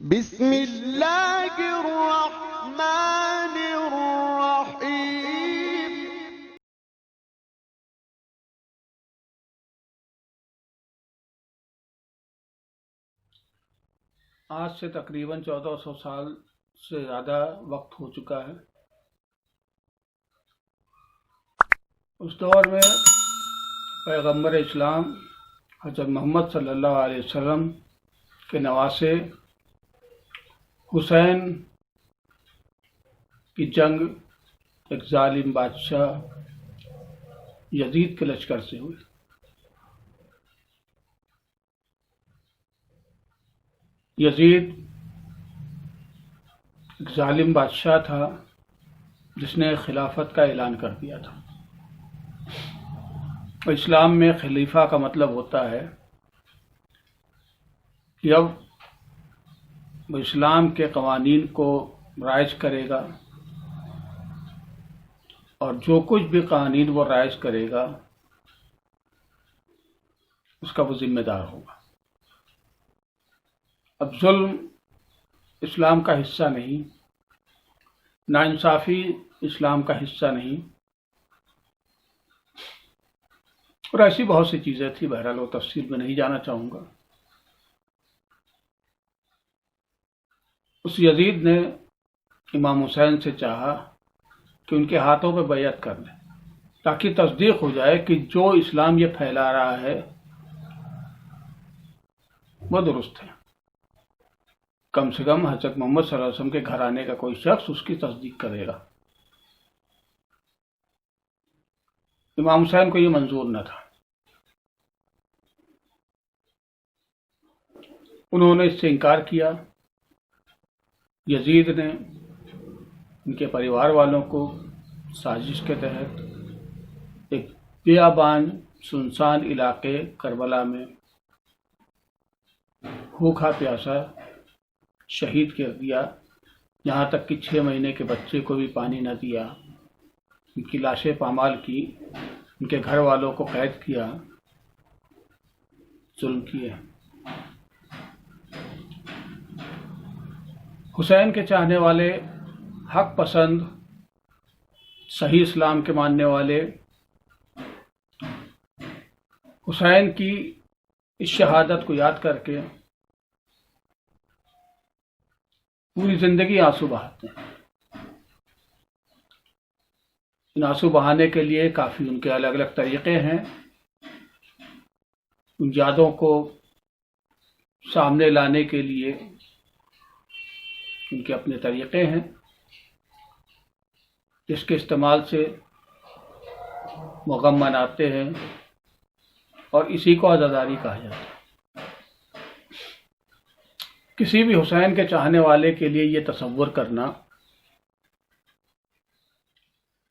بسم اللہ الرحمن الرحیم۔ آج سے تقریباً 1400 سال سے زیادہ وقت ہو چکا ہے۔ اس دور میں پیغمبر اسلام حضرت محمد صلی اللہ علیہ وسلم کے نواسے حسین کی جنگ ایک ظالم بادشاہ یزید کے لشکر سے ہوئی۔ یزید ایک ظالم بادشاہ تھا جس نے خلافت کا اعلان کر دیا تھا۔ اسلام میں خلیفہ کا مطلب ہوتا ہے کہ اب وہ اسلام کے قوانین کو رائج کرے گا اور جو کچھ بھی قوانین وہ رائج کرے گا اس کا وہ ذمہ دار ہوگا۔ اب ظلم اسلام کا حصہ نہیں، ناانصافی اسلام کا حصہ نہیں، اور ایسی بہت سی چیزیں تھیں، بہرحال وہ تفصیل میں نہیں جانا چاہوں گا۔ اس یزید نے امام حسین سے چاہا کہ ان کے ہاتھوں پہ بیعت کر لیں تاکہ تصدیق ہو جائے کہ جو اسلام یہ پھیلا رہا ہے وہ درست ہے۔ کم سے کم حضرت محمد صلی اللہ علیہ وسلم کے گھر آنے کا کوئی شخص اس کی تصدیق کرے گا۔ امام حسین کو یہ منظور نہ تھا، انہوں نے اس سے انکار کیا۔ یزید نے ان کے پریوار والوں کو سازش کے تحت ایک بیابان سنسان علاقے کربلا میں بھوکا پیاسا شہید کر دیا، یہاں تک کہ 6 مہینے کے بچے کو بھی پانی نہ دیا، ان کی لاشیں پامال کی، ان کے گھر والوں کو قید کیا، ظلم کیے۔ حسین کے چاہنے والے، حق پسند، صحیح اسلام کے ماننے والے حسین کی اس شہادت کو یاد کر کے پوری زندگی آنسو بہاتے ہیں۔ ان آنسو بہانے کے لیے کافی ان کے الگ الگ طریقے ہیں، ان یادوں کو سامنے لانے کے لیے ان کے اپنے طریقے ہیں جس کے استعمال سے وہ غم مناتے ہیں، اور اسی کو عزاداری کہا جاتا ہے۔ کسی بھی حسین کے چاہنے والے کے لیے یہ تصور کرنا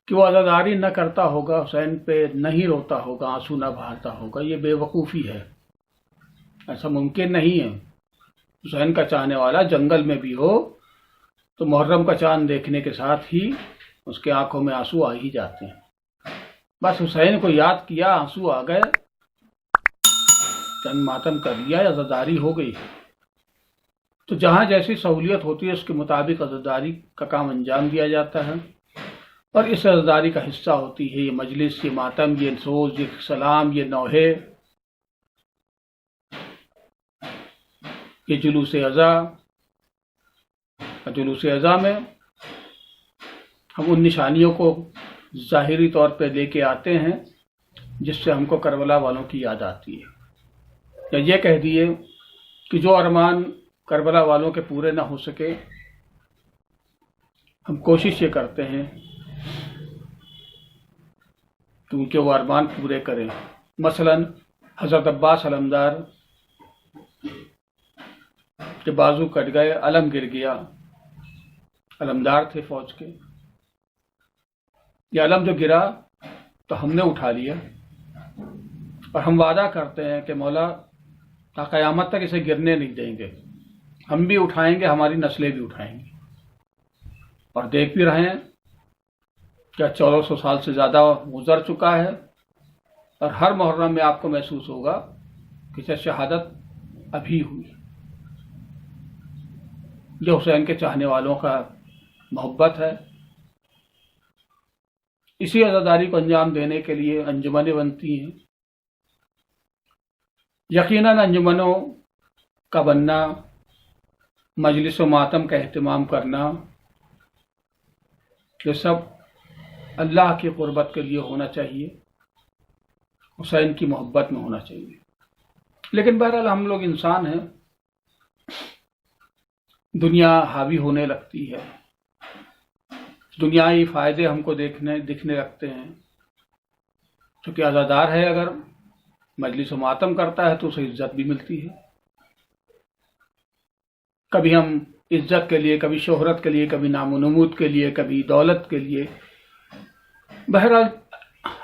کہ وہ عزاداری نہ کرتا ہوگا، حسین پہ نہیں روتا ہوگا، آنسو نہ بہاتا ہوگا، یہ بے وقوفی ہے، ایسا ممکن نہیں ہے۔ حسین کا چاہنے والا جنگل میں بھی ہو تو محرم کا چاند دیکھنے کے ساتھ ہی اس کے آنکھوں میں آنسو آ ہی جاتے ہیں۔ بس حسین کو یاد کیا، آنسو آ گئے، چند ماتم کر لیا، عزاداری ہو گئی۔ تو جہاں جیسی سہولیت ہوتی ہے اس کے مطابق عزاداری کا کام انجام دیا جاتا ہے، اور اس عزاداری کا حصہ ہوتی ہے یہ مجلس، یہ ماتم، یہ سوز، یہ سلام، یہ نوحے، یہ جلوس عزا۔ جلوس عزا میں ہم ان نشانیوں کو ظاہری طور پہ لے کے آتے ہیں جس سے ہم کو کربلا والوں کی یاد آتی ہے، یا یہ کہہ دیے کہ جو ارمان کربلا والوں کے پورے نہ ہو سکے ہم کوشش یہ کرتے ہیں کہ ان کے وہ ارمان پورے کریں۔ مثلا حضرت عباس علمدار کے بازو کٹ گئے، علم گر گیا، علمدار تھے فوج کے، یہ علم جو گرا تو ہم نے اٹھا لیا، اور ہم وعدہ کرتے ہیں کہ مولا تا قیامت تک اسے گرنے نہیں دیں گے، ہم بھی اٹھائیں گے، ہماری نسلیں بھی اٹھائیں گی۔ اور دیکھ بھی رہے ہیں کیا 1400 سال سے زیادہ گزر چکا ہے، اور ہر محرم میں آپ کو محسوس ہوگا کہ شہادت ابھی ہوئی۔ جو حسین کے چاہنے والوں کا محبت ہے. اسی عزاداری کو انجام دینے کے لیے انجمنیں بنتی ہیں. یقیناً انجمنوں کا بننا، مجلس و ماتم کا اہتمام کرنا، یہ سب اللہ کی قربت کے لیے ہونا چاہیے، حسین کی محبت میں ہونا چاہیے. لیکن بہرحال ہم لوگ انسان ہیں، دنیا حاوی ہونے لگتی ہے، دنیائی فائدے ہم کو دکھنے لگتے ہیں. چونکہ عزادار ہے، اگر مجلس و ماتم کرتا ہے تو اسے عزت بھی ملتی ہے. کبھی ہم عزت کے لیے، کبھی شہرت کے لیے، کبھی نام و نمود کے لیے، کبھی دولت کے لیے، بہرحال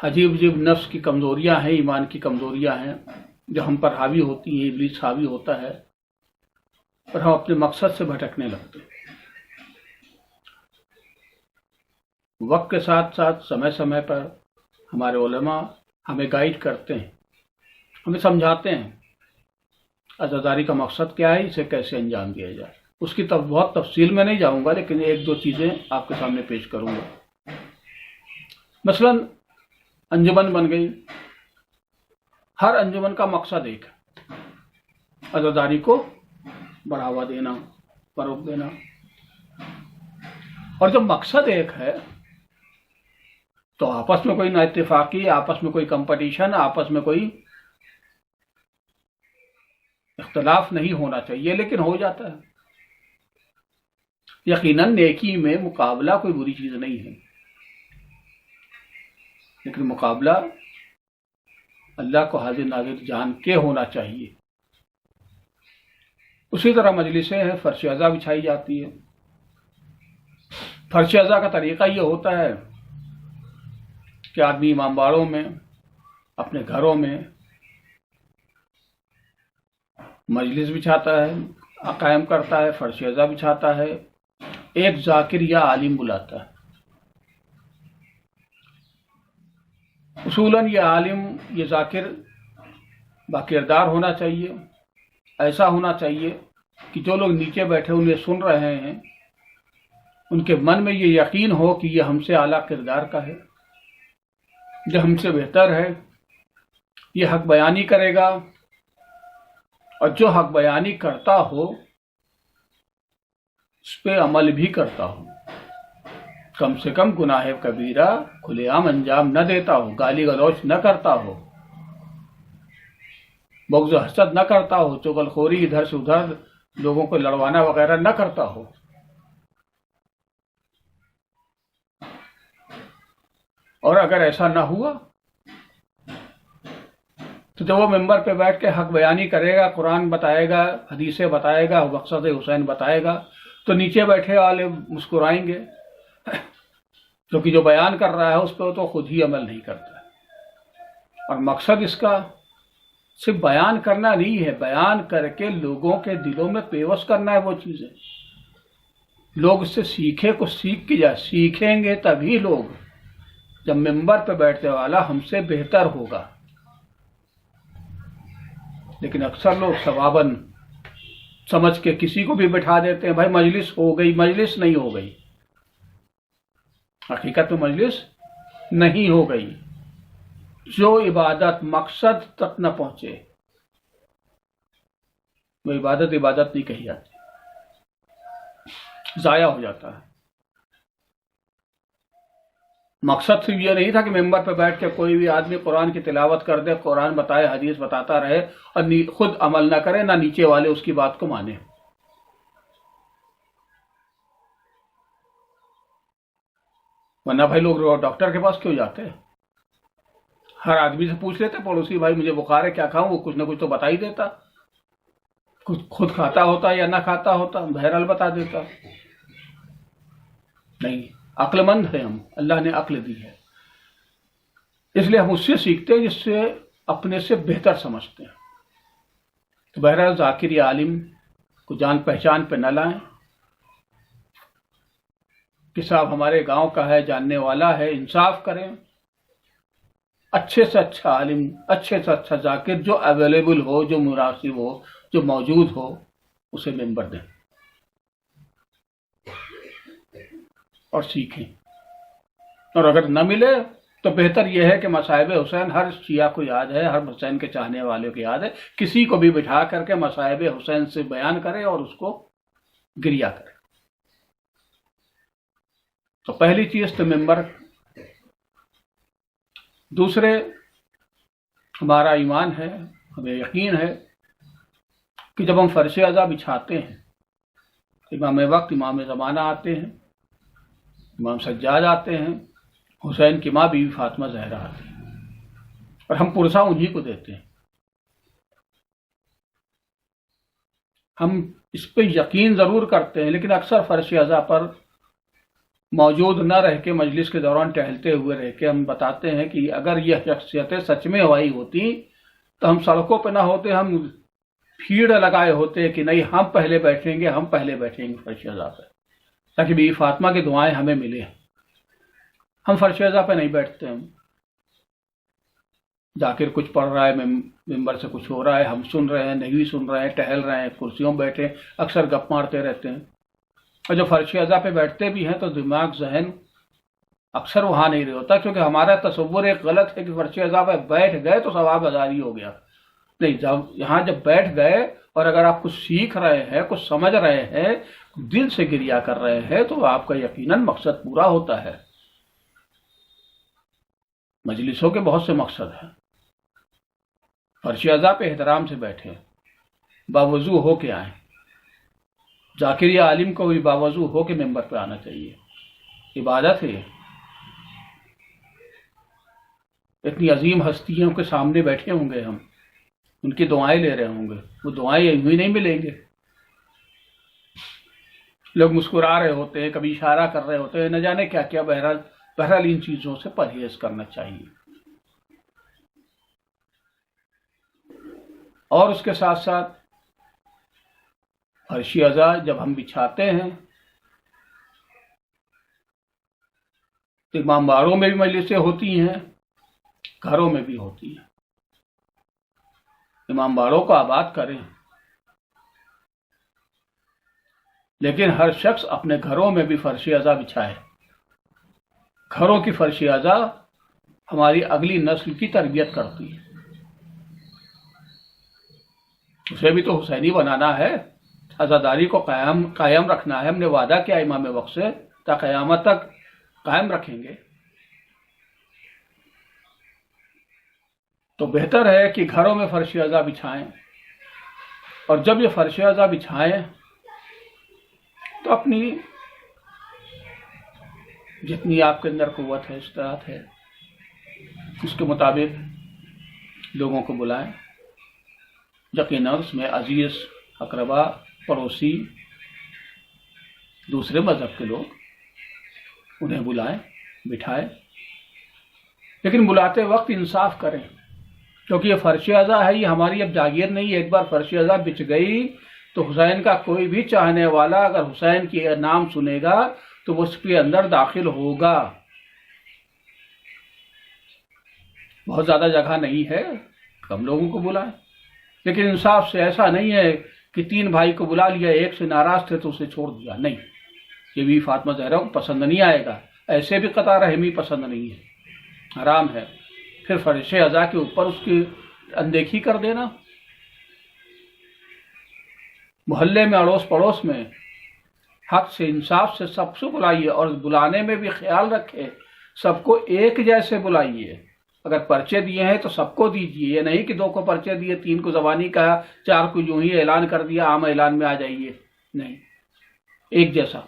عجیب عجیب نفس کی کمزوریاں ہیں، ایمان کی کمزوریاں ہیں جو ہم پر حاوی ہوتی ہیں، ابلیس حاوی ہوتا ہے اور ہم اپنے مقصد سے بھٹکنے لگتے ہیں. وقت کے ساتھ ساتھ سمے سمے پر ہمارے علماء ہمیں گائیڈ کرتے ہیں، ہمیں سمجھاتے ہیں عزاداری کا مقصد کیا ہے، اسے کیسے انجام دیا جائے. اس کی بہت تفصیل میں نہیں جاؤں گا، لیکن ایک دو چیزیں آپ کے سامنے پیش کروں گا. مثلا انجمن بن گئی، ہر انجمن کا مقصد ایک ہے، عزاداری کو بڑھاوا دینا، فروغ دینا. اور جب مقصد ایک ہے تو آپس میں کوئی نا اتفاقی، آپس میں کوئی کمپٹیشن، آپس میں کوئی اختلاف نہیں ہونا چاہیے، لیکن ہو جاتا ہے. یقیناً نیکی میں مقابلہ کوئی بری چیز نہیں ہے، لیکن مقابلہ اللہ کو حاضر ناظر جان کے ہونا چاہیے. اسی طرح مجلسیں ہیں، فرش عزا بچھائی جاتی ہے. فرش عزا کا طریقہ یہ ہوتا ہے کہ آدمی امام باڑوں میں، اپنے گھروں میں مجلس بچھاتا ہے، قائم کرتا ہے، فرش عزا بچھاتا ہے، ایک ذاکر یا عالم بلاتا ہے. اصولاً یہ عالم، یہ ذاکر باکردار ہونا چاہیے، ایسا ہونا چاہیے کہ جو لوگ نیچے بیٹھے انہیں سن رہے ہیں ان کے من میں یہ یقین ہو کہ یہ ہم سے اعلیٰ کردار کا ہے، جو ہم سے بہتر ہے، یہ حق بیانی کرے گا، اور جو حق بیانی کرتا ہو اس پہ عمل بھی کرتا ہو، کم سے کم گناہ کبیرہ کھلے عام انجام نہ دیتا ہو، گالی گلوچ نہ کرتا ہو، بغض و حسد نہ کرتا ہو، چغل خوری ادھر سے ادھر لوگوں کو لڑوانا وغیرہ نہ کرتا ہو. اور اگر ایسا نہ ہوا تو جب وہ ممبر پہ بیٹھ کے حق بیانی کرے گا، قرآن بتائے گا، حدیثیں بتائے گا، مقصد حسین بتائے گا، تو نیچے بیٹھے والے مسکرائیں گے، کیونکہ جو بیان کر رہا ہے اس پہ تو خود ہی عمل نہیں کرتا. اور مقصد اس کا صرف بیان کرنا نہیں ہے، بیان کر کے لوگوں کے دلوں میں پیوست کرنا ہے وہ چیزیں. لوگ اس سے سیکھے، کچھ سیکھ کے جائے، سیکھیں گے تبھی لوگ، جب ممبر پہ بیٹھنے والا ہم سے بہتر ہوگا. لیکن اکثر لوگ ثواباً سمجھ کے کسی کو بھی بٹھا دیتے ہیں، بھائی مجلس ہو گئی، مجلس نہیں ہو گئی. حقیقت میں مجلس نہیں ہو گئی. جو عبادت مقصد تک نہ پہنچے وہ عبادت نہیں کہی جاتی، ضائع ہو جاتا ہے. مقصد صرف یہ نہیں تھا کہ ممبر پہ بیٹھ کے کوئی بھی آدمی قرآن کی تلاوت کر دے، قرآن بتائے، حدیث بتاتا رہے اور خود عمل نہ کرے، نہ نیچے والے اس کی بات کو مانے. ورنہ بھائی لوگ ڈاکٹر کے پاس کیوں جاتے ہیں؟ ہر آدمی سے پوچھ لیتے، پڑوسی بھائی مجھے بخار ہے کیا کھاؤں، وہ کچھ نہ کچھ تو بتا ہی دیتا، خود کھاتا ہوتا یا نہ کھاتا ہوتا بہرحال بتا دیتا. نہیں، عقل مند ہے ہم، اللہ نے عقل دی ہے، اس لیے ہم اس سے سیکھتے ہیں جس سے اپنے سے بہتر سمجھتے ہیں. تو بہرحال ذاکر یا عالم کو جان پہچان پہ نہ لائیں کہ صاحب ہمارے گاؤں کا ہے، جاننے والا ہے، انصاف کریں. اچھے سے اچھا عالم، اچھے سے اچھا ذاکر جو اویلیبل ہو، جو مناسب ہو، جو موجود ہو، اسے ممبر دیں. اور سیکھیں، اور اگر نہ ملے تو بہتر یہ ہے کہ مصائب حسین ہر شیعہ کو یاد ہے، ہر حسین کے چاہنے والوں کو یاد ہے، کسی کو بھی بٹھا کر کے مصائب حسین سے بیان کرے اور اس کو گریہ کرے۔ تو پہلی چیز تو ممبر۔ دوسرے، ہمارا ایمان ہے، ہمیں یقین ہے کہ جب ہم فرش ازا بچھاتے ہیں، امام وقت امام زمانہ آتے ہیں، امام سجاد آتے ہیں، حسین کی ماں بی بی فاطمہ زہرا آتی ہیں، اور ہم پرسہ انہی کو دیتے ہیں۔ ہم اس پہ یقین ضرور کرتے ہیں، لیکن اکثر فرش ازا پر موجود نہ رہ کے مجلس کے دوران ٹہلتے ہوئے رہ کے ہم بتاتے ہیں کہ اگر یہ شخصیتیں سچ میں ہوائی ہوتی تو ہم سڑکوں پہ نہ ہوتے، ہم بھیڑ لگائے ہوتے کہ نہیں ہم پہلے بیٹھیں گے، ہم پہلے بیٹھیں گے فرش ازا پہ، تاکہ بی بی فاطمہ کی دعائیں ہمیں ملیں۔ ہم فرش ازا پہ نہیں بیٹھتے، ہم ذاکر کچھ پڑھ رہا ہے، ممبر سے کچھ ہو رہا ہے، ہم سن رہے ہیں، نہیں بھی سن رہے ہیں، ٹہل رہے ہیں، کرسیوں بیٹھے، اکثر گپ مارتے رہتے ہیں۔ اور جو فرش ازا پہ بیٹھتے بھی ہیں تو دماغ ذہن اکثر وہاں نہیں رہتا ہوتا، کیونکہ ہمارا تصور ایک غلط ہے کہ فرش ازا پہ بیٹھ گئے تو ثواب ہزاری ہو گیا۔ نہیں، جب بیٹھ گئے اور اگر آپ کچھ سیکھ رہے ہیں، کچھ سمجھ رہے ہیں، دل سے گریہ کر رہے ہیں، تو آپ کا یقیناً مقصد پورا ہوتا ہے۔ مجلسوں کے بہت سے مقصد ہیں۔ فرش ازا پہ احترام سے بیٹھے، باوضو ہو کے آئیں۔ ذاکر یا عالم کو بھی باوضو ہو کے ممبر پہ آنا چاہیے، عبادت ہے۔ اتنی عظیم ہستیوں کے سامنے بیٹھے ہوں گے ہم، ان کی دعائیں لے رہے ہوں گے، وہ دعائیں یوں ہی نہیں ملیں گے۔ لوگ مسکرا رہے ہوتے ہیں، کبھی اشارہ کر رہے ہوتے ہیں، نہ جانے کیا کیا۔ بہرحال ان چیزوں سے پرہیز کرنا چاہیے۔ اور اس کے ساتھ ساتھ فرش ازا جب ہم بچھاتے ہیں تو امام باڑوں میں بھی مجلسیں ہوتی ہیں، گھروں میں بھی ہوتی ہیں۔ امام باڑوں کو آباد کریں، لیکن ہر شخص اپنے گھروں میں بھی فرش ازا بچھائے۔ گھروں کی فرش ازا ہماری اگلی نسل کی تربیت کرتی ہے، اسے بھی تو حسینی بنانا ہے، عزاداری کو قائم رکھنا ہے۔ ہم نے وعدہ کیا امام وقت سے، تا قیامت تک قائم رکھیں گے۔ تو بہتر ہے کہ گھروں میں فرش ازا بچھائیں، اور جب یہ فرش ازا بچھائیں تو اپنی جتنی آپ کے اندر قوت ہے، استطاعت ہے، اس کے مطابق لوگوں کو بلائیں۔ یقیناً اس میں عزیز، اقربا، پڑوسی، دوسرے مذہب کے لوگ، انہیں بلائیں، بٹھائیں، لیکن بلاتے وقت انصاف کریں، کیونکہ یہ فرش ازا ہے، یہ ہماری اب جاگیر نہیں ہے۔ ایک بار فرش ازا بچ گئی تو حسین کا کوئی بھی چاہنے والا اگر حسین کی نام سنے گا تو وہ اس کے اندر داخل ہوگا۔ بہت زیادہ جگہ نہیں ہے، کم لوگوں کو بلائیں، لیکن انصاف سے۔ ایسا نہیں ہے کہ 3 بھائی کو بلا لیا، ایک سے ناراض تھے تو اسے چھوڑ دیا، نہیں، یہ بھی فاطمہ زہرا کو پسند نہیں آئے گا۔ ایسے بھی قطع رحمی پسند نہیں ہے، حرام ہے۔ پھر فرش ازا کے اوپر اس کی اندیکھی کر دینا۔ محلے میں، اڑوس پڑوس میں حق سے، انصاف سے سب سے بلائیے، اور بلانے میں بھی خیال رکھے سب کو ایک جیسے بلائیے۔ اگر پرچے دیے ہیں تو سب کو دیجیے، یہ نہیں کہ 2 کو پرچے دیے، 3 کو زبانی کہا، 4 کو یوں ہی اعلان کر دیا، عام اعلان میں آ جائیے، نہیں، ایک جیسا۔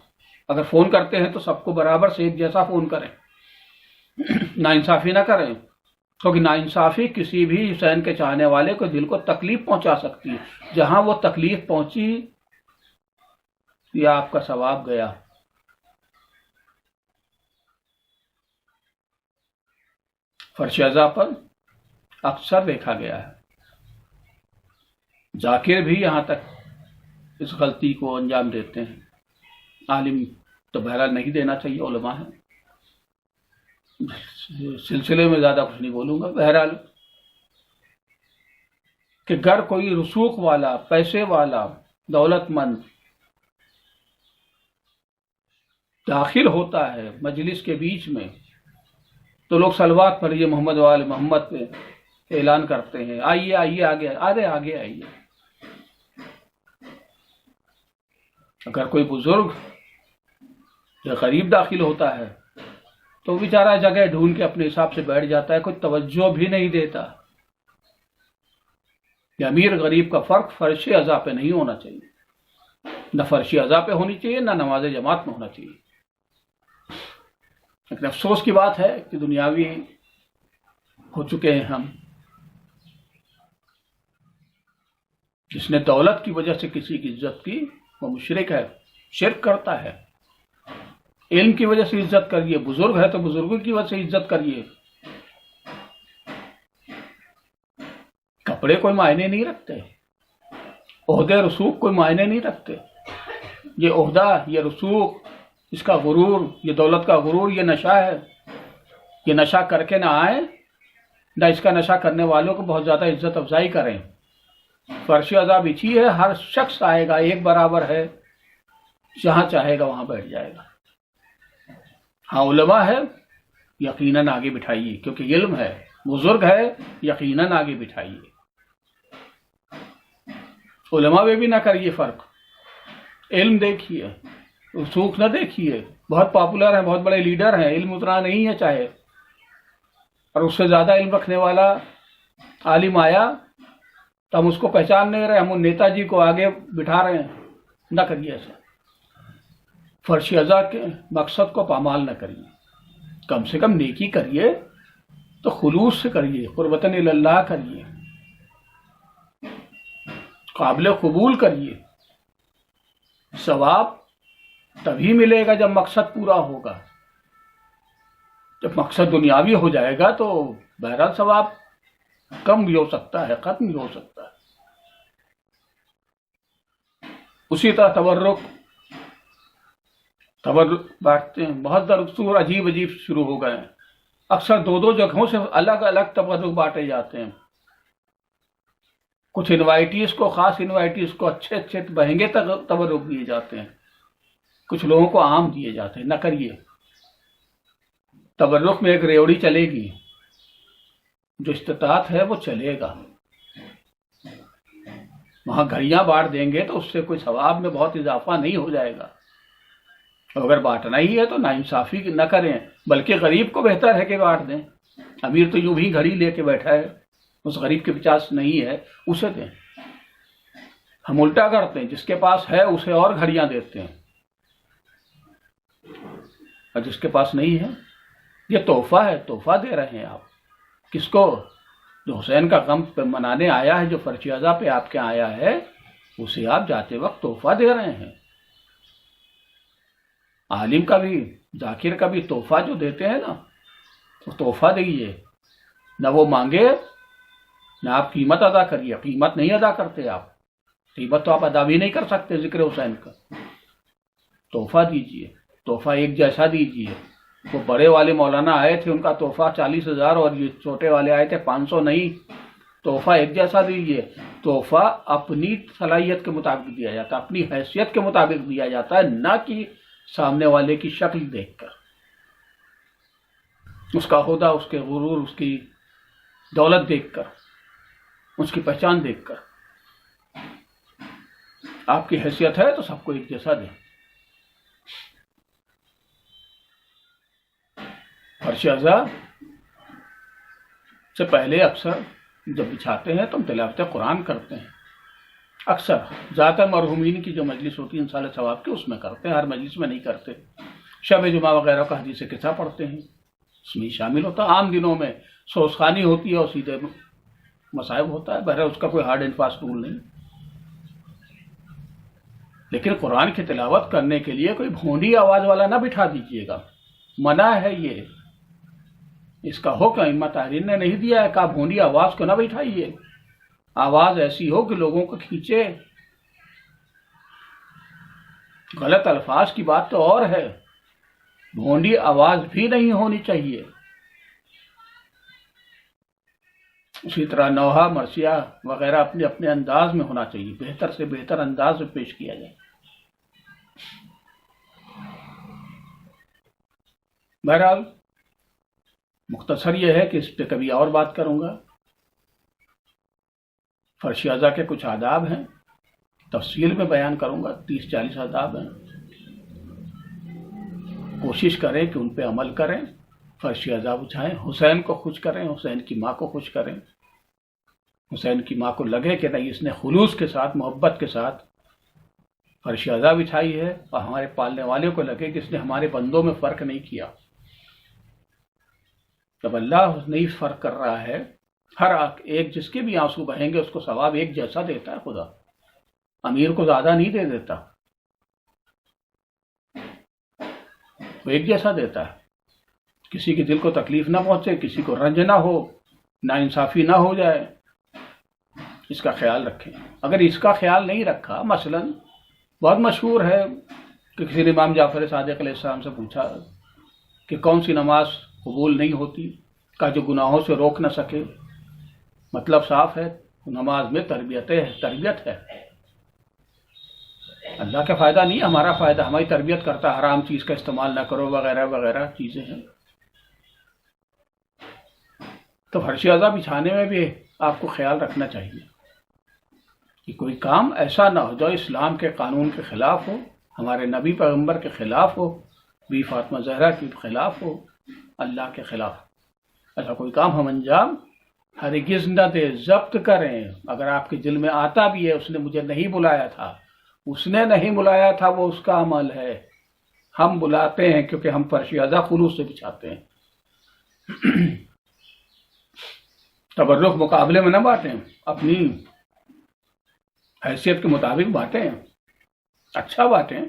اگر فون کرتے ہیں تو سب کو برابر سے ایک جیسا فون کریں، ناانصافی نہ کریں، کیونکہ ناانصافی کسی بھی حسین کے چاہنے والے کو دل کو تکلیف پہنچا سکتی ہے۔ جہاں وہ تکلیف پہنچی یا آپ کا ثواب گیا۔ فرش ازا پر اکثر دیکھا گیا ہے، ذاکر بھی یہاں تک اس غلطی کو انجام دیتے ہیں۔ عالم تو بہرحال نہیں دینا چاہیے، علماء ہیں، سلسلے میں زیادہ کچھ نہیں بولوں گا۔ بہرحال کہ گر کوئی رسوخ والا، پیسے والا، دولت مند داخل ہوتا ہے مجلس کے بیچ میں تو لوگ صلوات پڑھیے محمد وآل محمد پہ اعلان کرتے ہیں، آئیے آئیے آگے، آدھے آگے آئیے۔ اگر کوئی بزرگ یا غریب داخل ہوتا ہے تو بیچارہ جگہ ڈھونڈ کے اپنے حساب سے بیٹھ جاتا ہے، کوئی توجہ بھی نہیں دیتا۔ یہ امیر غریب کا فرق فرش اعضاء پہ نہیں ہونا چاہیے، نہ فرش اعضاء پہ ہونی چاہیے، نہ نماز جماعت میں ہونا چاہیے۔ لیکن افسوس کی بات ہے کہ دنیاوی ہو چکے ہیں ہم۔ جس نے دولت کی وجہ سے کسی کی عزت کی وہ مشرک ہے، شرک کرتا ہے۔ علم کی وجہ سے عزت کریے، بزرگ ہے تو بزرگوں کی وجہ سے عزت کریے۔ کپڑے کوئی معنی نہیں رکھتے، عہدے رسوخ کوئی معنی نہیں رکھتے۔ یہ عہدہ، یہ رسوخ، اس کا غرور، یہ دولت کا غرور، یہ نشہ ہے۔ یہ نشہ کر کے نہ آئے، نہ اس کا نشہ کرنے والوں کو بہت زیادہ عزت افزائی کریں۔ فرش اعضاء بچھی ہے، ہر شخص آئے گا، ایک برابر ہے، جہاں چاہے گا وہاں بیٹھ جائے گا۔ ہاں علماء ہے، یقیناً آگے بٹھائیے، کیونکہ علم ہے، بزرگ ہے، یقیناً آگے بٹھائیے۔ علماء میں بھی نہ کریے فرق، علم دیکھیے، رسوخ نہ دیکھیے۔ بہت پاپولر ہیں، بہت بڑے لیڈر ہیں، علم اتنا نہیں ہے چاہے، اور اس سے زیادہ علم رکھنے والا عالم آیا تو ہم اس کو پہچان نہیں رہے، ہم ان نیتا جی کو آگے بٹھا رہے ہیں۔ نہ کریے ایسا، فرش اعضاء کے مقصد کو پامال نہ کریے۔ کم سے کم نیکی کریے تو خلوص سے کریے، قربتاً اللہ کریے، قابل قبول کریے۔ ثواب تبھی ملے گا جب مقصد پورا ہوگا۔ جب مقصد دنیاوی ہو جائے گا تو بہرحال ثواب کم بھی ہو سکتا ہے، ختم بھی ہو سکتا ہے۔ اسی طرح تبرک بانٹتے ہیں، بہت دستور عجیب عجیب شروع ہو گئے ہیں۔ اکثر دو دو جگہوں سے الگ الگ تبرک بانٹے جاتے ہیں۔ کچھ انوائٹیز کو، خاص انوائٹیز کو اچھے اچھے مہنگے تبرک دیے جاتے ہیں، کچھ لوگوں کو عام دیے جاتے ہیں۔ نہ کریے۔ تبرک میں ایک ریوڑی چلے گی، جو استطاعت ہے وہ چلے گا۔ وہاں گھڑیاں بانٹ دیں گے تو اس سے کوئی ثواب میں بہت اضافہ نہیں ہو جائے گا۔ اگر بانٹنا ہی ہے تو ناانصافی نہ کریں، بلکہ غریب کو بہتر ہے کہ بانٹ دیں۔ امیر تو یوں بھی گھڑی لے کے بیٹھا ہے، اس غریب کے پاس نہیں ہے، اسے دیں۔ ہم الٹا کرتے ہیں، جس کے پاس ہے اسے اور گھڑیاں دیتے ہیں، اور جس کے پاس نہیں ہے، یہ تحفہ ہے، تحفہ دے رہے ہیں آپ۔ کس کو؟ جو حسین کا غم پہ منانے آیا ہے، جو فرش اعضاء پہ آپ کے آیا ہے، اسے آپ جاتے وقت تحفہ دے رہے ہیں۔ عالم کا بھی، ذاکر کا بھی تحفہ جو دیتے ہیں نا، تو تحفہ دیجیے، نہ وہ مانگے نہ آپ قیمت ادا کریے۔ قیمت نہیں ادا کرتے آپ، قیمت تو آپ ادا بھی نہیں کر سکتے ذکر حسین کا۔ تحفہ دیجیے، تحفہ ایک جیسا دیجیے۔ وہ بڑے والے مولانا آئے تھے، ان کا تحفہ 40,000، اور یہ چھوٹے والے آئے تھے 500 نہیں۔ تحفہ ایک جیسا دیجیے۔ تحفہ اپنی صلاحیت کے مطابق دیا جاتا ہے، اپنی حیثیت کے مطابق دیا جاتا ہے، نہ کہ سامنے والے کی شکل دیکھ کر، اس کا عہدہ، اس کے غرور، اس کی دولت دیکھ کر، اس کی پہچان دیکھ کر۔ آپ کی حیثیت ہے تو سب کو ایک جیسا دیں۔ فرش اعضاء سے پہلے اکثر جب بچھاتے ہیں تو ہم تلاوت قرآن کرتے ہیں، اکثر زیادہ مرحومین کی جو مجلس ہوتی ہے انصال ثواب کی، اس میں کرتے ہیں، ہر مجلس میں نہیں کرتے۔ شب جمعہ وغیرہ کا حدیث قصہ پڑھتے ہیں، اس میں شامل ہوتا ہے۔ عام دنوں میں سوزخانی ہوتی ہے اور سیدھے مصائب ہوتا ہے، بہرحال اس کا کوئی ہارڈ اینڈ فاسٹ رول نہیں۔ لیکن قرآن کی تلاوت کرنے کے لیے کوئی بھونڈی آواز والا نہ بٹھا دیجیے گا، منع ہے یہ، اس کا حکم ائمہ طاہرین نے نہیں دیا ہے کہ آپ بھونڈی آواز کو نہ بٹھائیے۔ آواز ایسی ہو کہ لوگوں کو کھینچے۔ غلط الفاظ کی بات تو اور ہے، بھونڈی آواز بھی نہیں ہونی چاہیے۔ اسی طرح نوحہ، مرثیہ وغیرہ اپنے اپنے انداز میں ہونا چاہیے، بہتر سے بہتر انداز میں پیش کیا جائے۔ بہرحال مختصر یہ ہے کہ اس پہ کبھی اور بات کروں گا. فرش اعضا کے کچھ آداب ہیں، تفصیل میں بیان کروں گا، 30-40 آداب ہیں. کوشش کریں کہ ان پہ عمل کریں، فرش اعضا بچھائیں، حسین کو خوش کریں، حسین کی ماں کو خوش کریں. حسین کی ماں کو لگے کہ نہیں، اس نے خلوص کے ساتھ، محبت کے ساتھ فرش اعضا بچھائی ہے، اور ہمارے پالنے والے کو لگے کہ اس نے ہمارے بندوں میں فرق نہیں کیا. جب اللہ نہیں فرق کر رہا ہے، ہر ایک جس کے بھی آنسو بہیں گے اس کو ثواب ایک جیسا دیتا ہے خدا، امیر کو زیادہ نہیں دے دیتا، وہ ایک جیسا دیتا ہے. کسی کے دل کو تکلیف نہ پہنچے، کسی کو رنج نہ ہو، ناانصافی نہ ہو جائے، اس کا خیال رکھیں. اگر اس کا خیال نہیں رکھا، مثلا بہت مشہور ہے کہ کسی نے امام جعفر صادق علیہ السلام سے پوچھا کہ کون سی نماز قبول نہیں ہوتی، کا جو گناہوں سے روک نہ سکے. مطلب صاف ہے، نماز میں تربیت ہے. اللہ کا فائدہ نہیں، ہمارا فائدہ، ہماری تربیت کرتا ہے، حرام چیز کا استعمال نہ کرو وغیرہ وغیرہ چیزیں ہیں. تو فرش اعضا بچھانے میں بھی آپ کو خیال رکھنا چاہیے کہ کوئی کام ایسا نہ ہو جو اسلام کے قانون کے خلاف ہو، ہمارے نبی پیغمبر کے خلاف ہو، بی فاطمہ زہرا کے خلاف ہو، اللہ کے خلاف. ایسا کوئی کام ہم انجام ہرگز نہ دے، ضبط کریں. اگر آپ کے دل میں آتا بھی ہے اس نے مجھے نہیں بلایا تھا، اس نے نہیں بلایا تھا، وہ اس کا عمل ہے. ہم بلاتے ہیں کیونکہ ہم فرش اعضا خلوص سے بچھاتے ہیں. تبرک مقابلے میں نہ بانٹیں، اپنی حیثیت کے مطابق بانٹیں، اچھا بانٹیں.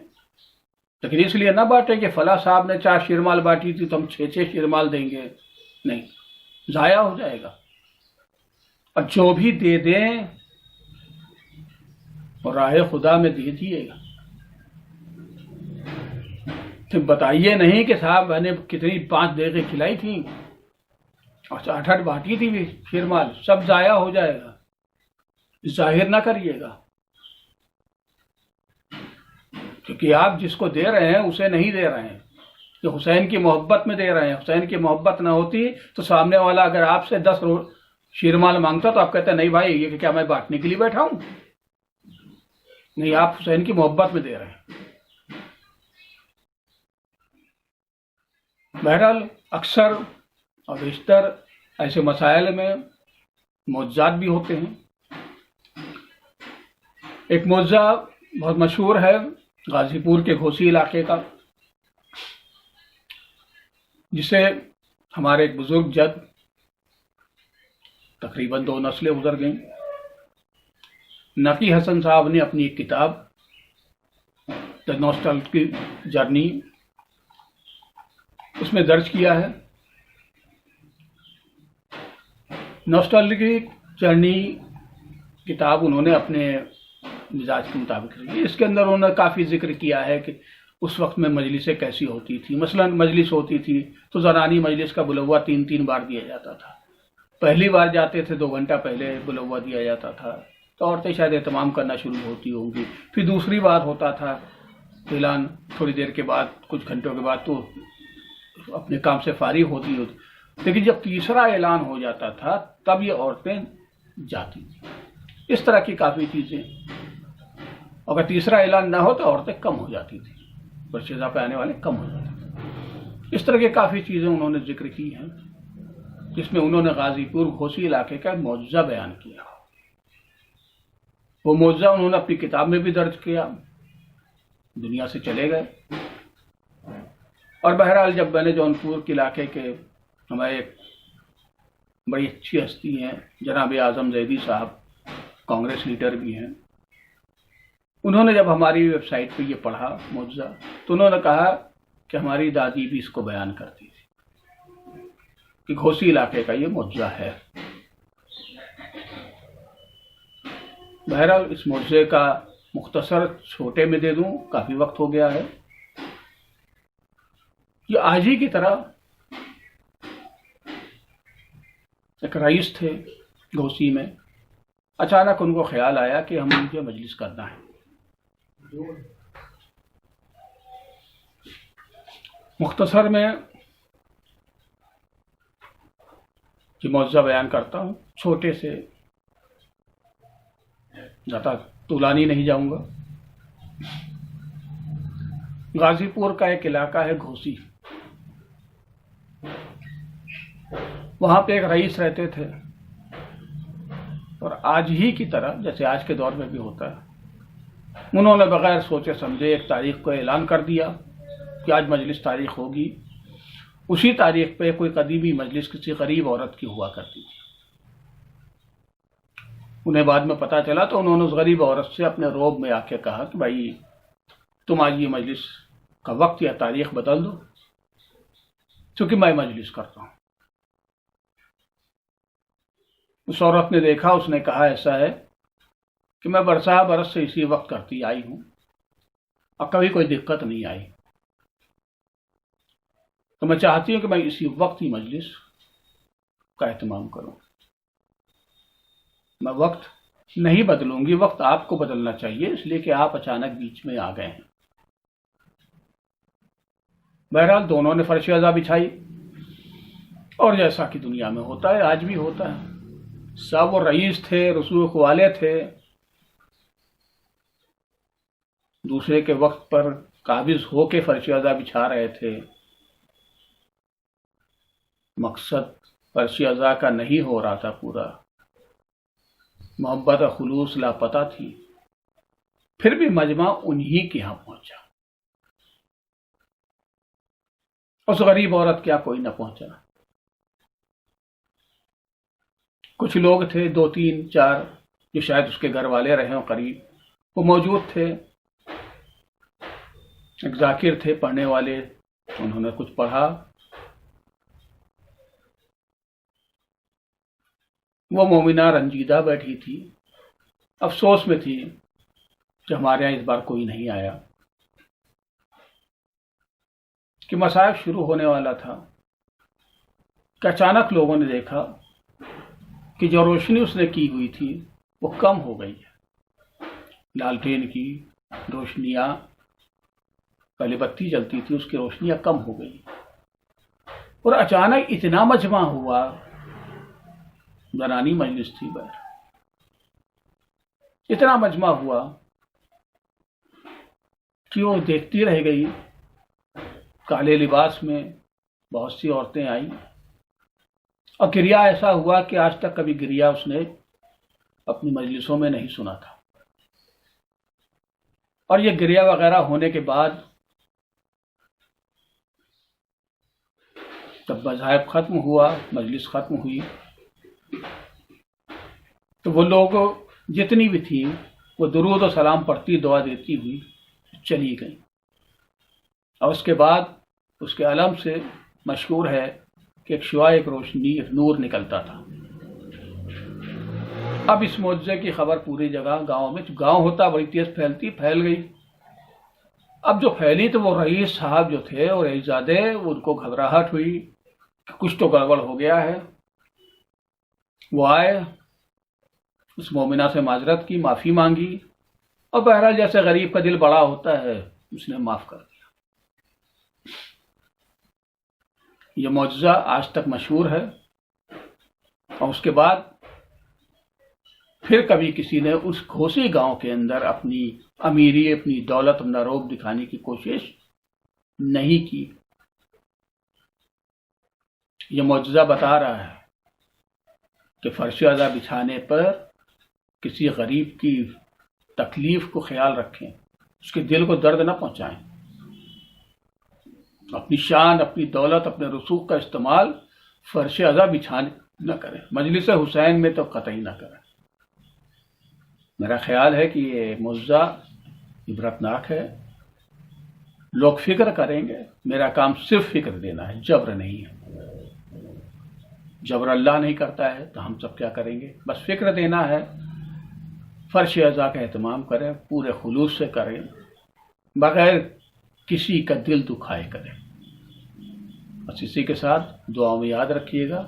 لیکن اس لیے نہ بانٹیں کہ فلاں صاحب نے 4 شیرمال بانٹی تھی تو ہم 6 شیرمال دیں گے، نہیں، ضائع ہو جائے گا. اور جو بھی دے دیں اور راہ خدا میں دے دیے گا. تو بتائیے نہیں کہ صاحب میں نے کتنی 5 دیگیں کھلائی تھیں اور 8 بانٹی تھی بھی شیرمال، سب ضائع ہو جائے گا. ظاہر نہ کریے گا، کیونکہ آپ جس کو دے رہے ہیں اسے نہیں دے رہے ہیں، کہ حسین کی محبت میں دے رہے ہیں. حسین کی محبت نہ ہوتی تو سامنے والا اگر آپ سے 10 شیرمال مانگتا تو آپ کہتے ہیں نہیں بھائی یہ کیا میں بانٹنے کے لیے بیٹھا ہوں. نہیں، آپ حسین کی محبت میں دے رہے ہیں. بہرحال اکثر اور بیشتر ایسے مسائل میں معجزات بھی ہوتے ہیں. ایک معجزہ بہت مشہور ہے غازی پور کے گھوسی علاقے کا، جسے ہمارے ایک بزرگ جد، تقریباً 2 نسلیں گزر گئیں، نقی حسن صاحب نے اپنی ایک کتاب دا نوسٹالجک جرنی اس میں درج کیا ہے. نوسٹالجک جرنی کتاب انہوں نے اپنے مزاج کے مطابق لکھی. اس کے اندر انہوں نے کافی ذکر کیا ہے کہ اس وقت میں مجلسیں کیسی ہوتی تھی. مثلا مجلس ہوتی تھی تو زنانی مجلس کا بلوا 3 بار دیا جاتا تھا. پہلی بار جاتے تھے 2 گھنٹہ پہلے بلوا دیا جاتا تھا تو عورتیں شاید اہتمام کرنا شروع ہوتی ہوں گی. پھر دوسری بار ہوتا تھا اعلان، تھوڑی دیر کے بعد، کچھ گھنٹوں کے بعد تو اپنے کام سے فارغ ہوتی. لیکن جب تیسرا اعلان ہو جاتا تھا تب یہ عورتیں جاتی تھیں. اس طرح کی کافی چیزیں. اگر تیسرا اعلان نہ ہو تو عورتیں کم ہو جاتی تھیں، فرش اعضا پہ آنے والے کم ہو جاتے تھے. اس طرح کی کافی چیزیں انہوں نے ذکر کی ہیں جس میں انہوں نے غازی پور گھوسی علاقے کا معجزہ بیان کیا. وہ معجزہ انہوں نے اپنی کتاب میں بھی درج کیا، دنیا سے چلے گئے. اور بہرحال جب میں نے جونپور کے علاقے کے ہمارے ایک بڑی اچھی ہستی ہیں جناب اعظم زیدی صاحب، کانگریس لیڈر بھی ہیں، انہوں نے جب ہماری ویب سائٹ پہ یہ پڑھا معجزہ تو انہوں نے کہا کہ ہماری دادی بھی اس کو بیان کرتی تھی کہ گھوسی علاقے کا یہ معجزہ ہے. بہرحال اس معجزے کا مختصر چھوٹے میں دے دوں، کافی وقت ہو گیا ہے. یہ آج ہی کی طرح ایک رئیس تھے گھوسی میں، اچانک ان کو خیال آیا کہ ہم مجھے مجلس کرنا ہے. مختصر میں کہ معجزہ بیان کرتا ہوں، چھوٹے سے، زیادہ طولانی نہیں جاؤں گا۔ غازی پور کا ایک علاقہ ہے گھوسی، وہاں پہ ایک رئیس رہتے تھے، اور آج ہی کی طرح جیسے آج کے دور میں بھی ہوتا ہے، انہوں نے بغیر سوچے سمجھے ایک تاریخ کو اعلان کر دیا کہ آج مجلس تاریخ ہوگی۔ اسی تاریخ پہ کوئی قدیمی مجلس کسی غریب عورت کی ہوا کرتی تھی۔ انہیں بعد میں پتہ چلا تو انہوں نے اس غریب عورت سے اپنے روب میں آ کے کہا کہ بھائی تم آج یہ مجلس کا وقت یا تاریخ بدل دو، چونکہ میں مجلس کرتا ہوں۔ اس عورت نے دیکھا، اس نے کہا ایسا ہے کہ میں برسہ برس سے اسی وقت کرتی آئی ہوں اور کبھی کوئی دقت نہیں آئی، تو میں چاہتی ہوں کہ میں اسی وقت ہی مجلس کا اہتمام کروں۔ میں وقت نہیں بدلوں گی، وقت آپ کو بدلنا چاہیے، اس لیے کہ آپ اچانک بیچ میں آ گئے ہیں۔ بہرحال دونوں نے فرش عزا بچھائی، اور جیسا کہ دنیا میں ہوتا ہے، آج بھی ہوتا ہے، سب وہ رئیس تھے، رسوخ والے تھے، دوسرے کے وقت پر قابض ہو کے فرش عزا بچھا رہے تھے۔ مقصد فرش عزا کا نہیں ہو رہا تھا پورا، محبت و خلوص لاپتہ تھی، پھر بھی مجمع انہی کے ہاں پہنچا، اس غریب عورت کیا کوئی نہ پہنچا۔ کچھ لوگ تھے، 2 3 4 جو شاید اس کے گھر والے رہے ہوں قریب، وہ موجود تھے۔ ایک ذاکر تھے پڑھنے والے، انہوں نے کچھ پڑھا۔ وہ مومنہ رنجیدہ بیٹھی تھی، افسوس میں تھی کہ ہمارے یہاں اس بار کوئی نہیں آیا، کہ مصائب شروع ہونے والا تھا کہ اچانک لوگوں نے دیکھا کہ جو روشنی اس نے کی ہوئی تھی وہ کم ہو گئی ہے۔ لالٹین کی روشنیاں، پہلے بتی جلتی تھی، اس کی روشنیاں کم ہو گئی، اور اچانک اتنا مجمع ہوا، زنانی مجلس تھی، اتنا مجمع ہوا کہ وہ دیکھتی رہ گئی۔ کالے لباس میں بہت سی عورتیں آئیں، اور گریا ایسا ہوا کہ آج تک کبھی گریا اس نے اپنی مجلسوں میں نہیں سنا تھا۔ اور یہ گریا وغیرہ ہونے کے بعد جب مذاہب ختم ہوا، مجلس ختم ہوئی، تو وہ لوگ جتنی بھی تھی وہ درود و سلام پڑھتی، دعا دیتی ہوئی چلی گئی، اور اس کے بعد اس کے علم سے مشہور ہے کہ ایک شعاع، ایک روشنی، ایک نور نکلتا تھا۔ اب اس معجزے کی خبر پوری جگہ، گاؤں میں، گاؤں ہوتا بڑی تیز پھیل گئی۔ اب جو پھیلی تو وہ رئیس صاحب جو تھے اور رئیسزادے، ان کو گھبراہٹ ہوئی کہ کچھ تو گڑبڑ ہو گیا ہے۔ وہ آئے، اس مومنہ سے معذرت کی، معافی مانگی، اور بہرحال جیسے غریب کا دل بڑا ہوتا ہے، اس نے معاف کر دیا۔ یہ معجزہ آج تک مشہور ہے، اور اس کے بعد پھر کبھی کسی نے اس گھوسی گاؤں کے اندر اپنی امیری، اپنی دولت، اپنا روب دکھانے کی کوشش نہیں کی۔ یہ معجزہ بتا رہا ہے کہ فرش عزا بچھانے پر کسی غریب کی تکلیف کو خیال رکھیں، اس کے دل کو درد نہ پہنچائیں، اپنی شان، اپنی دولت، اپنے رسوخ کا استعمال فرش عزا بچھانے نہ کریں، مجلس حسین میں تو قطعی نہ کریں۔ میرا خیال ہے کہ یہ معجزہ عبرتناک ہے، لوگ فکر کریں گے۔ میرا کام صرف فکر دینا ہے، جبر نہیں ہے۔ جبر اللہ نہیں کرتا ہے تو ہم سب کیا کریں گے؟ بس فکر دینا ہے، فرش عزا کا اہتمام کریں، پورے خلوص سے کریں، بغیر کسی کا دل دکھائے کریں۔ بس اسی کے ساتھ دعاؤں میں یاد رکھیے گا۔